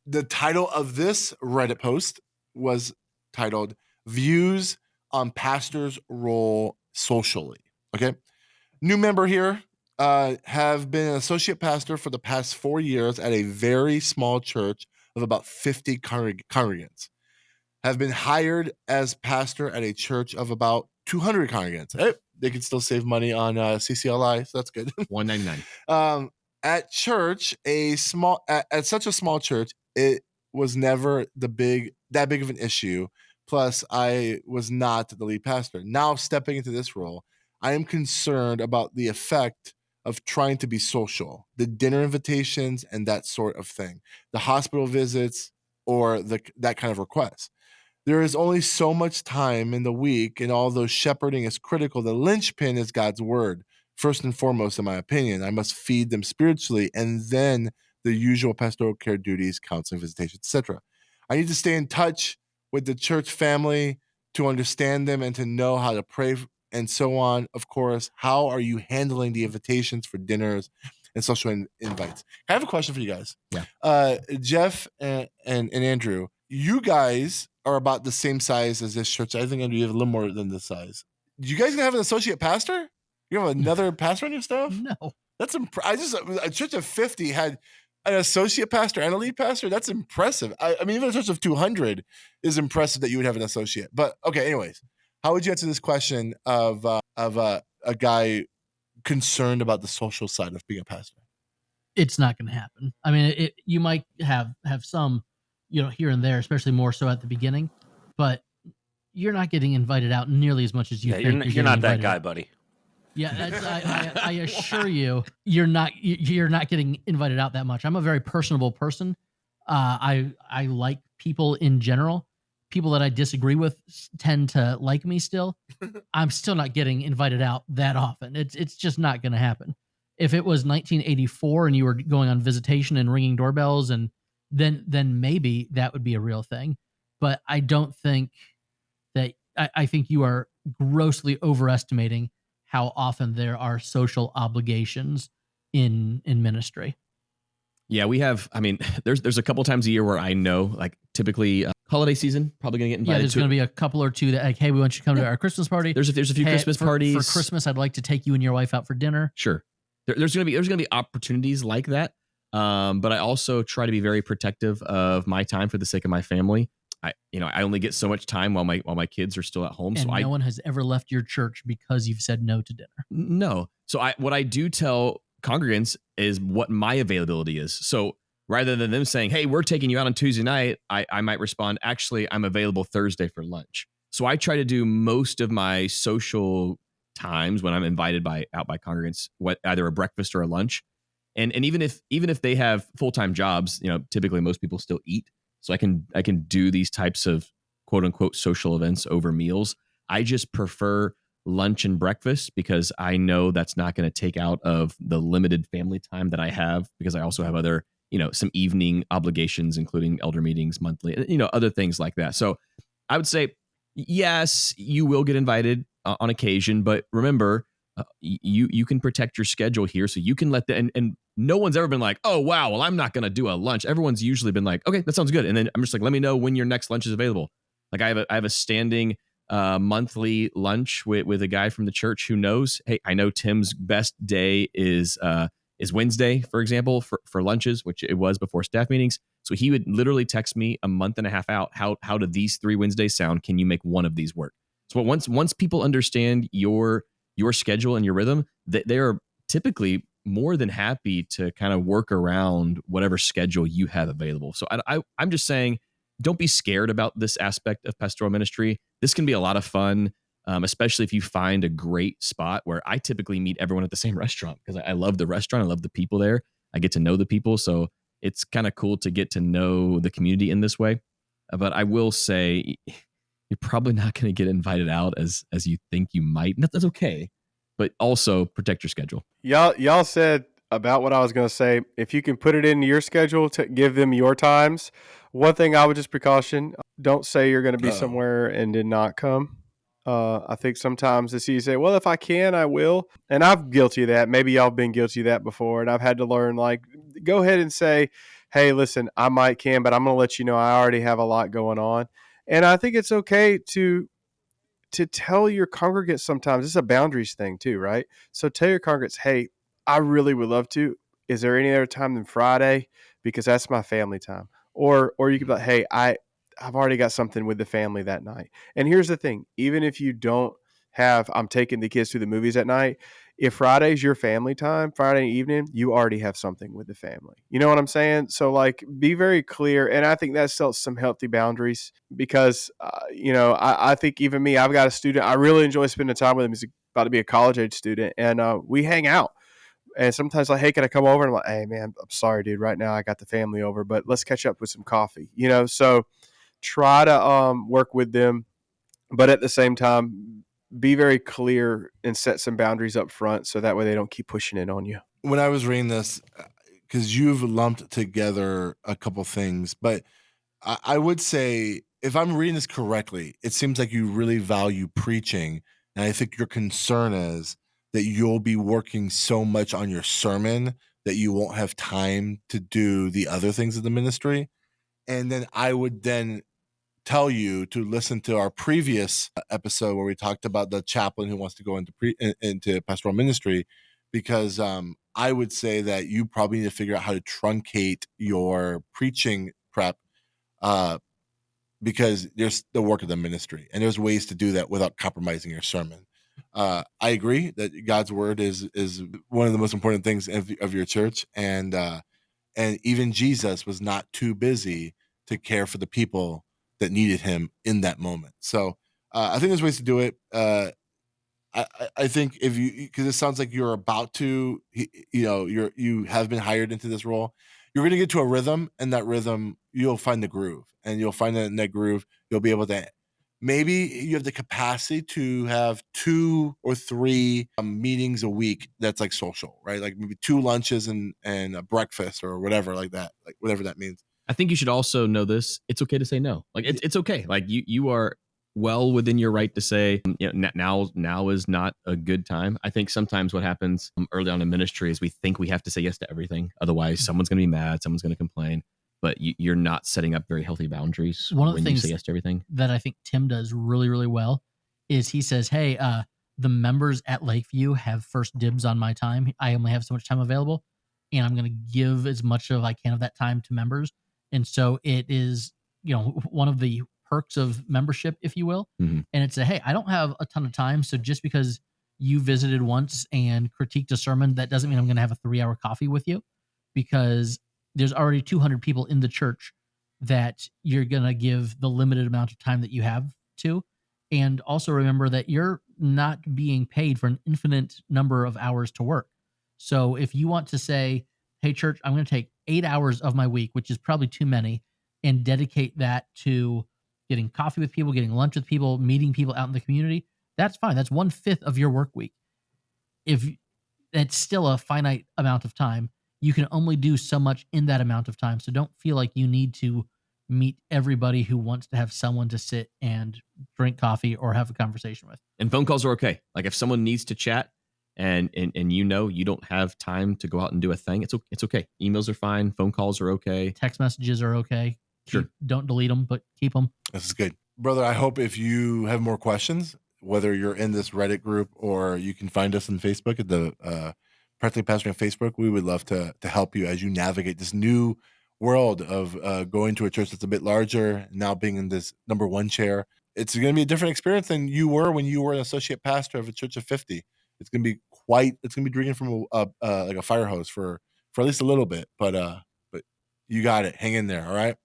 the title of this Reddit post was titled Views on Pastor's Role Socially. Okay. New member here. Have been an associate pastor for the past 4 years at a very small church of about 50 congregants. Have been hired as pastor at a church of about 200 congregants. Hey, they can still save money on CCLI, so that's good. $199. At church, at such a small church, it was never that big of an issue. Plus, I was not the lead pastor. Now stepping into this role, I am concerned about the effect of trying to be social, the dinner invitations and that sort of thing, the hospital visits or that kind of request. There is only so much time in the week, and although shepherding is critical, the linchpin is God's word. First and foremost, in my opinion, I must feed them spiritually, and then the usual pastoral care duties, counseling, visitation, etc. I need to stay in touch with the church family to understand them and to know how to pray and so on. Of course, how are you handling the invitations for dinners and social invites? I have a question for you guys. Yeah. Jeff and Andrew, you guys are about the same size as this church. I think Andrew, you have a little more than this size. You guys gonna have an associate pastor? You have another pastor on your staff? No. That's a church of 50 had an associate pastor and a lead pastor. That's impressive. I mean, even a church of 200 is impressive that you would have an associate. But okay, anyways, how would you answer this question of a guy concerned about the social side of being a pastor? It's not going to happen. I mean, you might have some, here and there, especially more so at the beginning, but you're not getting invited out nearly as much as you think. You're not that guy, buddy. Yeah, I assure you, you're not getting invited out that much. I'm a very personable person. I like people in general. People that I disagree with tend to like me still. I'm still not getting invited out that often. It's just not going to happen. If it was 1984 and you were going on visitation and ringing doorbells, and then maybe that would be a real thing. But I don't think that. I think you are grossly overestimating how often there are social obligations in ministry. Yeah, we have. I mean, there's a couple times a year where I know, like typically holiday season, probably gonna get invited. Yeah, there's going to be a couple or two that like, hey, we want you to come to our Christmas party. There's a few Christmas parties for Christmas. I'd like to take you and your wife out for dinner. Sure, there's gonna be opportunities like that. But I also try to be very protective of my time for the sake of my family. I only get so much time while my kids are still at home. And so no one has ever left your church because you've said no to dinner. No. So what I do tell congregants is what my availability is. So rather than them saying, hey, we're taking you out on Tuesday night, I might respond, actually, I'm available Thursday for lunch. So I try to do most of my social times when I'm invited out by congregants, either a breakfast or a lunch. And even if they have full-time jobs, typically most people still eat. So I can do these types of quote unquote social events over meals. I just prefer lunch and breakfast because I know that's not going to take out of the limited family time that I have, because I also have other, some evening obligations, including elder meetings monthly, other things like that. So I would say, yes, you will get invited on occasion, but remember, you can protect your schedule here, so you can let and no one's ever been like, oh wow, well I'm not going to do a lunch. Everyone's usually been like, okay, that sounds good, and then I'm just like, let me know when your next lunch is available. Like I have a standing monthly lunch with a guy from the church who knows, hey, I know Tim's best day is Wednesday, for example, for lunches, which it was before staff meetings. So he would literally text me a month and a half out, how do these 3 Wednesdays sound? Can you make one of these work? So once people understand your schedule and your rhythm, they are typically more than happy to kind of work around whatever schedule you have available. So I'm just saying, don't be scared about this aspect of pastoral ministry. This can be a lot of fun, especially if you find a great spot where I typically meet everyone at the same restaurant because I love the restaurant. I love the people there. I get to know the people. So it's kind of cool to get to know the community in this way. But I will say, you're probably not going to get invited out as you think you might. That's okay. But also protect your schedule. Y'all said about what I was going to say. If you can put it into your schedule to give them your times, one thing I would just precaution, don't say you're going to be somewhere and did not come. I think sometimes it's easy to say, well, if I can, I will. And I'm guilty of that. Maybe y'all have been guilty of that before. And I've had to learn, like, go ahead and say, hey, listen, I might can, but I'm going to let you know I already have a lot going on. And I think it's okay to tell your congregants sometimes. It's a boundaries thing too, right? So tell your congregants, hey, I really would love to. Is there any other time than Friday? Because that's my family time. Or you could be like, hey, I've already got something with the family that night. And here's the thing, even if you don't have, I'm taking the kids to the movies at night, if Friday's your family time, Friday evening, you already have something with the family. You know what I'm saying? So like, be very clear. And I think that sets some healthy boundaries because, I think even me, I've got a student, I really enjoy spending time with him. He's about to be a college age student, and we hang out. And sometimes like, hey, can I come over? And I'm like, hey man, I'm sorry, dude. Right now I got the family over, but let's catch up with some coffee. So try to work with them, but at the same time, be very clear and set some boundaries up front so that way they don't keep pushing it on you. When I was reading this, because you've lumped together a couple things, but I would say if I'm reading this correctly, it seems like you really value preaching. And I think your concern is that you'll be working so much on your sermon that you won't have time to do the other things of the ministry. And then I would then tell you to listen to our previous episode where we talked about the chaplain who wants to go into pastoral ministry, because I would say that you probably need to figure out how to truncate your preaching prep, uh, because there's the work of the ministry and there's ways to do that without compromising your sermon. I agree that God's word is one of the most important things of your church, and even Jesus was not too busy to care for the people that needed him in that moment. So I think there's ways to do it. I think if you, because it sounds like you're about to, you have been hired into this role. You're going to get to a rhythm, and that rhythm you'll find the groove, and you'll find that in that groove you'll be able to. Maybe you have the capacity to have 2 or 3 meetings a week. That's like social, right? Like maybe 2 lunches and a breakfast or whatever like that, like whatever that means. I think you should also know this. It's okay to say no. Like it's okay. Like you are well within your right to say, now is not a good time. I think sometimes what happens early on in ministry is we think we have to say yes to everything. Otherwise, someone's going to be mad. Someone's going to complain. But you're not setting up very healthy boundaries One of the when you things say yes to everything. that I think Tim does really, really well is he says, hey, the members at Lakeview have first dibs on my time. I only have so much time available, and I'm going to give as much of I can of that time to members. And so it is, one of the perks of membership, if you will. Mhm. And it's hey, I don't have a ton of time. So just because you visited once and critiqued a sermon, that doesn't mean I'm going to have a 3-hour coffee with you, because there's already 200 people in the church that you're going to give the limited amount of time that you have to. And also remember that you're not being paid for an infinite number of hours to work. So if you want to say, hey, church, I'm going to take 8 hours of my week, which is probably too many, and dedicate that to getting coffee with people, getting lunch with people, meeting people out in the community, that's fine. That's 1/5 of your work week. If it's still a finite amount of time, you can only do so much in that amount of time. So don't feel like you need to meet everybody who wants to have someone to sit and drink coffee or have a conversation with. And phone calls are okay. Like if someone needs to chat and you don't have time to go out and do a thing, it's okay. Emails are fine. Phone calls are okay. Text messages are okay. Sure. Don't delete them, but keep them. This is good. Brother, I hope if you have more questions, whether you're in this Reddit group or you can find us on Facebook at the Practically Pastoring on Facebook, we would love to help you as you navigate this new world of going to a church that's a bit larger, now being in this number 1 chair. It's going to be a different experience than you were when you were an associate pastor of a church of 50. It's going to be drinking from like a fire hose for at least a little bit, but you got it. Hang in there. All right.